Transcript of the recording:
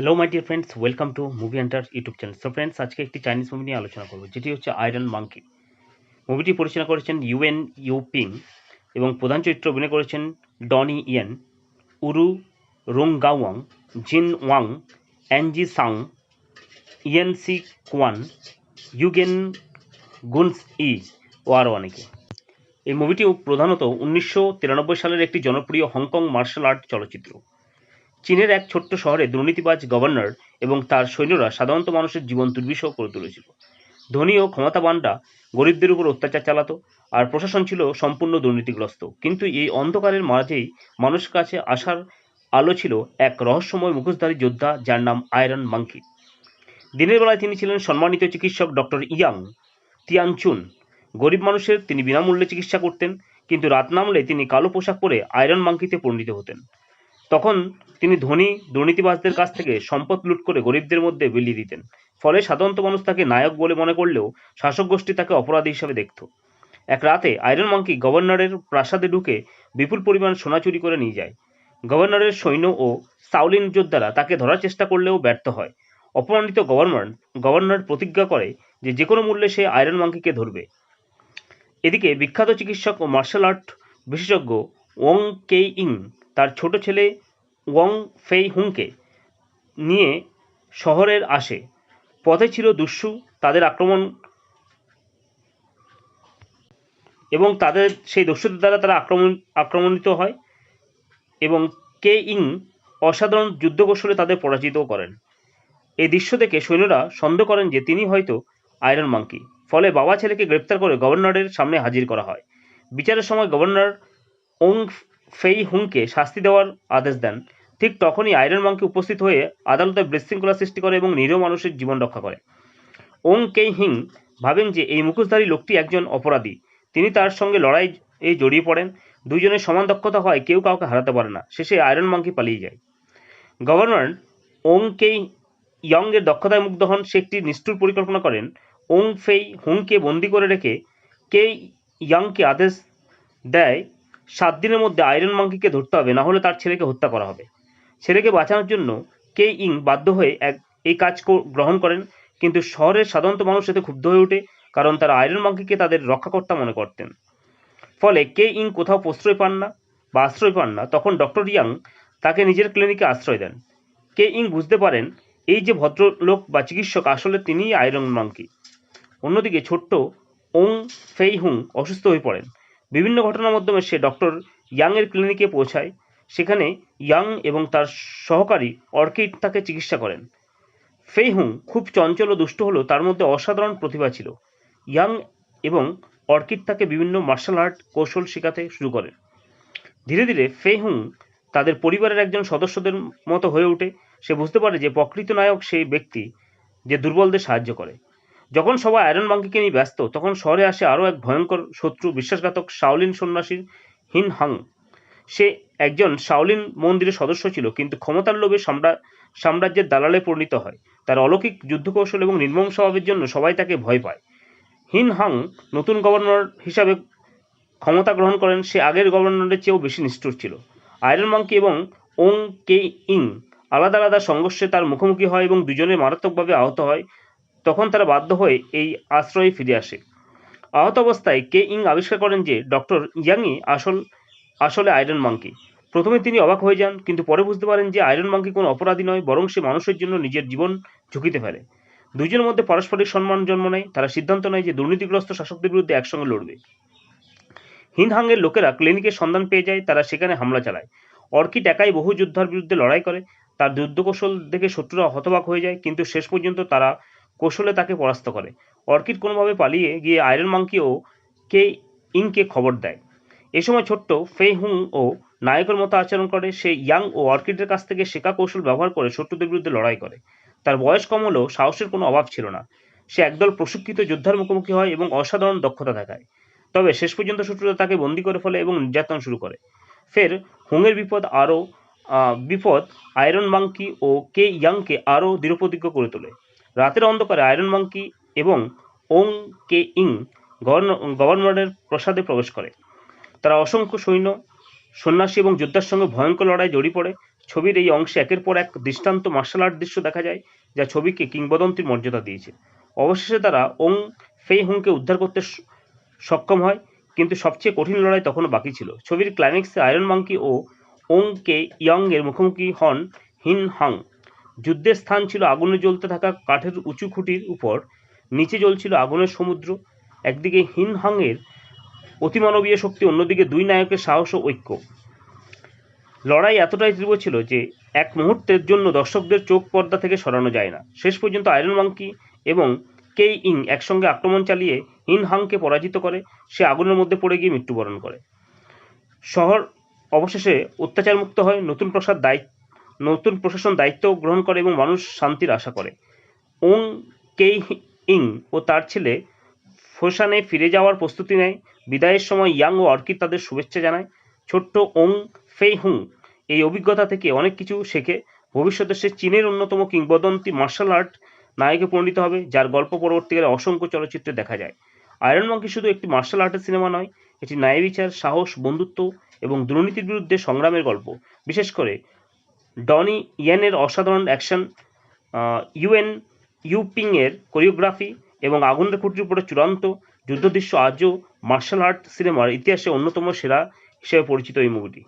Hello my dear friends, welcome to movie Hunter YouTube channel. So friends, আজকে একটি Chinese movie নিয়ে আলোচনা করবো, যেটি হচ্ছে আয়রন মাঙ্কি। মুভিটি পরিচালনা করেছেন ইউএন ইউপিং এবং প্রধান চরিত্রে অভিনয় করেছেন ডনি ইয়েন, উরু রোংগাওয়াং, জিন ওয়াং, অ্যানজি সাং, ইয়েন সি কোয়ান, ইউগেন গুনস ই ও আরও অনেকে। এই মুভিটি প্রধানত 1993 সালের একটি জনপ্রিয় হংকং মার্শাল আর্ট চলচ্চিত্র। চীনের এক ছোট্ট শহরে দুর্নীতিবাজ গভর্নর এবং তার সৈন্যরা সাধারণত মানুষের জীবন দুর্বিষহ করে তুলেছিল। ধনী ও ক্ষমতাবানরা গরিবদের উপর অত্যাচার চালাতো, আর প্রশাসন ছিল সম্পূর্ণ দুর্নীতিগ্রস্ত। কিন্তু এই অন্ধকারের মাঝেই মানুষের কাছে আসার আলো ছিল এক রহস্যময় মুখোশধারী যোদ্ধা, যার নাম আয়রন মাঙ্কি। দিনের বেলায় তিনি ছিলেন সম্মানিত চিকিৎসক ডক্টর ইয়াং তিয়ানচুন। গরিব মানুষের তিনি বিনামূল্যে চিকিৎসা করতেন, কিন্তু রাত নামলে তিনি কালো পোশাক পরে আয়রন মাঙ্কিতে পরিণত হতেন। তখন তিনি ধনী দুর্নীতিবাজদের কাছ থেকে সম্পদ লুট করে গরিবদের মধ্যে বিলিয়ে দিতেন। ফলে সাধারণত মানুষ তাকে নায়ক বলে মনে করলেও শাসক গোষ্ঠী তাকে অপরাধী হিসেবে দেখত। এক রাতে আয়রন মাঙ্কি গভর্নরের প্রাসাদে ঢুকে বিপুল পরিমাণ সোনা চুরি করে নিয়ে যায়। গভর্নরের সৈন্য ও সাউলিন যোদ্ধারা তাকে ধরার চেষ্টা করলেও ব্যর্থ হয়। অপমানিত গভর্নর প্রতিজ্ঞা করে যে যেকোনো মূল্যে সে আয়রন মাঙ্কিকে ধরবে। এদিকে বিখ্যাত চিকিৎসক ও মার্শাল আর্ট বিশেষজ্ঞ ওং কে ইং তার ছোট ছেলে ওয়াং ফেই হুংকে নিয়ে শহরের আসে। পথে ছিল দস্যু, তাদের আক্রমণ এবং তাদের সেই দস্যুদের দ্বারা তারা আক্রমণিত হয় এবং কে ইং অসাধারণ যুদ্ধকৌশলে তাদের পরাজিত করেন। এই দৃশ্য দেখে সৈন্যরা সন্দেহ করেন যে তিনি হয়তো আয়রন মাঙ্কি। ফলে বাবা ছেলেকে গ্রেপ্তার করে গভর্নরের সামনে হাজির করা হয়। বিচারের সময় গভর্নর ওং ফেই হুংকে শাস্তি দেওয়ার আদেশ দেন। ঠিক তখনই আয়রন মাঙ্কি উপস্থিত হয়ে আদালতে বিশৃঙ্খলা সৃষ্টি করে এবং নিরীহ মানুষের জীবন রক্ষা করে। ওং কেই হিং ভাবেন যে এই মুখোশধারী লোকটি একজন অপরাধী। তিনি তার সঙ্গে লড়াইয়ে জড়িয়ে পড়েন। দুইজনের সমান দক্ষতা হয়, কেউ কাউকে হারাতে পারে না। শেষে আয়রন মাঙ্কি পালিয়ে যায়। গভর্নর ওং কেই ইয়ং এর দক্ষতায় মুগ্ধ হন। সে একটি নিষ্ঠুর পরিকল্পনা করেন। ওং ফেই হুংকে বন্দি করে রেখে কে ইয়াংকে আদেশ দেয় 7 দিনের মধ্যে আয়রন মাঙ্কিকে ধরতে হবে, না হলে তার ছেলেকে হত্যা করা হবে। ছেলেকে বাঁচানোর জন্য কে ইং বাধ্য হয়ে এই কাজ গ্রহণ করেন, কিন্তু শহরের সাধারণত মানুষ এতে ক্ষুব্ধ হয়ে ওঠে, কারণ তারা আয়রন মাঙ্কিকে তাদের রক্ষাকর্তা মনে করতেন। ফলে কে ইং কোথাও আশ্রয় পান না। তখন ডক্টর ইয়াং তাকে নিজের ক্লিনিকে আশ্রয় দেন। কে ইং বুঝতে পারেন এই যে ভদ্রলোক বা চিকিৎসক, আসলে তিনিই আয়রন মাঙ্কি। অন্যদিকে ছোট্ট ওং ফেই হুং অসুস্থ হয়ে পড়েন। বিভিন্ন ঘটনার মাধ্যমে সে ডক্টর ইয়াং এর ক্লিনিকে পৌঁছায়। সেখানে ইয়াং এবং তার সহকারী অর্কিড তাকে চিকিৎসা করেন। ফেই হুং খুব চঞ্চল ও দুষ্ট হলেও তার মধ্যে অসাধারণ প্রতিভা ছিল। ইয়াং এবং অর্কিড তাকে বিভিন্ন মার্শাল আর্ট কৌশল শেখাতে শুরু করেন। ধীরে ধীরে ফেই হুং তাদের পরিবারের একজন সদস্যদের মতো হয়ে ওঠে। সে বুঝতে পারে যে প্রকৃত নায়ক সেই ব্যক্তি যে দুর্বলদের সাহায্য করে। যখন সবাই আয়রন মাঙ্কিকে নিয়ে ব্যস্ত, তখন শহরে আসে আরও এক ভয়ঙ্কর শত্রু, বিশ্বাসঘাতক শাওলিন সন্ন্যাসী হিন হাং। সে একজন শাওলিন মন্দিরের সদস্য ছিল, কিন্তু ক্ষমতার লোভে সাম্রাজ্যের দালালে পরিণত হয়। তার অলৌকিক যুদ্ধকৌশল এবং নির্মম স্বভাবের জন্য সবাই তাকে ভয় পায়। হিন হাং নতুন গভর্নর হিসাবে ক্ষমতা গ্রহণ করেন। সে আগের গভর্নরের চেয়েও বেশি নিষ্ঠুর ছিল। আয়রন মাঙ্কি এবং ওং কে ইং আলাদা আলাদা সংঘর্ষে তার মুখোমুখি হয় এবং দুজনে মারাত্মকভাবে আহত হয়। তখন তারা বাধ্য হয়ে এই আশ্রয়ে ফিরে আসে। আহত অবস্থায় কে ইং আবিষ্কার করেন যে ডক্টর ইয়াংই আসলে আয়রন মাঙ্কি। প্রথমে তিনি অবাক হয়ে যান, কিন্তু পরে বুঝতে পারেন যে আয়রন মাঙ্কি কোনো অপরাধী নয়, বরং সে মানুষের জন্য নিজের জীবন ঝুঁকিতে ফেলে। দুজনের মধ্যে পারস্পরিক সম্মান জন্ম নেয়। তারা সিদ্ধান্ত নেয় যে দুর্নীতিগ্রস্ত শাসকদের বিরুদ্ধে একসঙ্গে লড়বে। হিনহাংয়ের লোকেরা ক্লিনিকের সন্ধান পেয়ে যায়। তারা সেখানে হামলা চালায়। অর্কিড একাই বহু যোদ্ধার বিরুদ্ধে লড়াই করে। তার যুদ্ধকৌশল দেখে শত্রুরা হতবাক হয়ে যায়, কিন্তু শেষ পর্যন্ত তারা কৌশলে তাকে পরাস্ত করে। অর্কিড কোনোভাবে পালিয়ে গিয়ে আয়রন মাঙ্কি ও কে ইংকে খবর দেয়। এ সময় ছোট্ট ফেই হুং ও নায়কের মতো আচরণ করে। সে ইয়াং ও অর্কিডের কাছ থেকে শেখা কৌশল ব্যবহার করে শত্রুদের বিরুদ্ধে লড়াই করে। তার বয়স কম হলেও সাহসের কোনো অভাব ছিল না। সে একদল প্রশিক্ষিত যোদ্ধার মুখোমুখি হয় এবং অসাধারণ দক্ষতা দেখায়। তবে শেষ পর্যন্ত শত্রুরা তাকে বন্দী করে ফেলে এবং নির্যাতন শুরু করে। ফের হুংয়ের বিপদ আয়রন মাঙ্কি ও কে ইয়াংকে আরও দৃঢ়প্রতিজ্ঞ করে তোলে। রাতের অন্ধকারে আয়রন মাঙ্কি এবং ওং কে ইং গভর্নরের প্রাসাদে প্রবেশ করে। তারা অসংখ্য সৈন্য, সন্ন্যাসী এবং যোদ্ধার সঙ্গে ভয়ঙ্কর লড়াই জড়িয়ে পড়ে। ছবির এই অংশে একের পর এক দৃষ্টান্ত মার্শাল আর্ট দৃশ্য দেখা যায়, যা ছবিকে কিংবদন্তির মর্যাদা দিয়েছে। অবশেষে তারা ওং ফেই হুংকে উদ্ধার করতে সক্ষম হয়, কিন্তু সবচেয়ে কঠিন লড়াই তখনও বাকি ছিল। ছবির ক্লাইম্যাক্সে আয়রন মাঙ্কি ও ওং কে ইয়ং এর মুখোমুখি হন হিন হাং। যুদ্ধের স্থান ছিল আগুনে জ্বলতে থাকা কাঠের উঁচু খুঁটির উপর, নিচে জ্বলছিল আগুনের সমুদ্র। একদিকে হিন হাং এর অতিমানবীয় শক্তি, অন্যদিকে দুই নায়কের সাহস ও ঐক্য। লড়াই এতটাই তীব্র ছিল যে এক মুহূর্তের জন্য দর্শকদের চোখ পর্দা থেকে সরানো যায় না। শেষ পর্যন্ত আয়রন মাঙ্কি এবং কেই ইং একসঙ্গে আক্রমণ চালিয়ে হিন হাংকে পরাজিত করে। সে আগুনের মধ্যে পড়ে গিয়ে মৃত্যুবরণ করে। শহর অবশেষে অত্যাচারমুক্ত হয়, নতুন প্রশাসন দায়িত্ব গ্রহণ করে এবং মানুষ শান্তির আশা করে। ওং কেই ইং ও তার ছেলে ফোসানে ফিরে যাওয়ার প্রস্তুতি নেয়। বিদায়ের সময় ইয়াং ও অর্কিড তাদের শুভেচ্ছা জানায়। ছোট্ট ওং ফেই হুং এই অভিজ্ঞতা থেকে অনেক কিছু শেখে। ভবিষ্যতে সে চীনের অন্যতম কিংবদন্তি মার্শাল আর্ট নায়কে পরিণত হবে, যার গল্প পরবর্তীকালে অসংখ্য চলচ্চিত্রে দেখা যায়। আয়রন মাঙ্কি শুধু একটি মার্শাল আর্টের সিনেমা নয়, এটি ন্যায়বিচার, সাহস, বন্ধুত্ব এবং দুর্নীতির বিরুদ্ধে সংগ্রামের গল্প। বিশেষ করে ডনি ইয়েনের অসাধারণ অ্যাকশন, ইউএন ইউপিং এর কোরিওগ্রাফি এবং আগুনের খুঁটির উপরে চূড়ান্ত যুদ্ধদৃশ্য আজও মার্শাল আর্ট সিনেমার ইতিহাসে অন্যতম সেরা হিসেবে পরিচিত এই মুভিটি।